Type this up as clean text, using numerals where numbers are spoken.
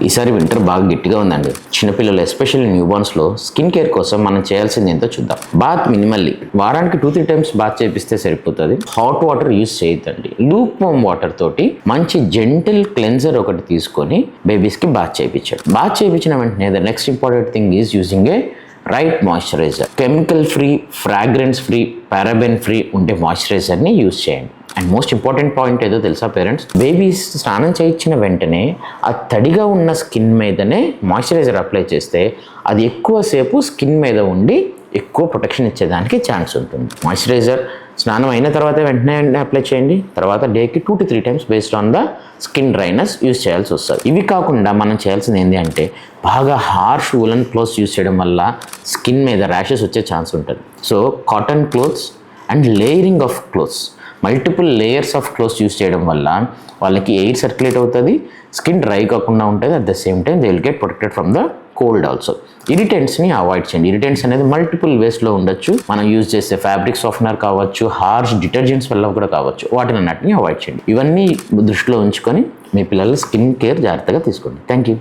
ఈసారి వింటర్ బాగా గట్టిగా ఉందండి. చిన్నపిల్లలు ఎస్పెషల్లీ న్యూబార్న్స్లో స్కిన్ కేర్ కోసం మనం చేయాల్సింది ఏంటో చూద్దాం. బాత్ మినిమల్లీ వారానికి 2-3 టైమ్స్ బాత్ చేపిస్తే సరిపోతుంది. హాట్ వాటర్ యూజ్ చేయొద్దండి. లూక్ వామ్ వాటర్ తోటి మంచి జెంటిల్ క్లెన్జర్ ఒకటి తీసుకొని బేబీస్కి బాత్ చేయించండి. బాత్ చేయించిన వెంటనే the next important thing is using a right moisturiser. Chemical free, fragrance free, paraben free ఉండే మాయిశ్చరైజర్ని యూజ్ చేయండి. అండ్ మోస్ట్ ఇంపార్టెంట్ పాయింట్ ఏదో తెలుసా పేరెంట్స్, బేబీస్ స్నానం చేయించిన వెంటనే ఆ తడిగా ఉన్న స్కిన్ మీదనే మాయిశ్చరైజర్ అప్లై చేస్తే అది ఎక్కువసేపు స్కిన్ మీద ఉండి ఎక్కువ ప్రొటెక్షన్ ఇచ్చేదానికి ఛాన్స్ ఉంటుంది. మాయిశ్చరైజర్ స్నానం అయిన తర్వాత వెంటనే అప్లై చేయండి. తర్వాత డేకి 2-3 times based on the skin dryness use చేయాల్సి వస్తుంది. ఇవి కాకుండా మనం చేయాల్సింది ఏంటి అంటే బాగా హార్ష్ వూలన్ క్లోత్స్ యూజ్ చేయడం వల్ల స్కిన్ మీద ర్యాషెస్ వచ్చే ఛాన్స్ ఉంటుంది. So cotton clothes and layering of clothes, multiple layers of clothes use చేయడం వల్ల వాళ్ళకి ఎయిర్ సర్క్యులేట్ అవుతుంది, స్కిన్ డ్రై కాకుండా ఉంటుంది. At the same time they will get protected from the cold also. ఇరిటెంట్స్ని అవాయిడ్ చేయండి. ఇరిటెంట్స్ అనేది మల్టిపుల్ వేస్లో ఉండొచ్చు. మనం యూజ్ చేసే ఫ్యాబ్రిక్ సాఫ్ట్నర్ కావచ్చు, హార్ష్ డిటర్జెంట్స్ వల్ల కూడా కావచ్చు. వాటిని అన్నిటిని అవాయిడ్ చేయండి. ఇవన్నీ దృష్టిలో ఉంచుకొని మీ పిల్లల స్కిన్ కేర్ జాగ్రత్తగా తీసుకోండి. Thank you.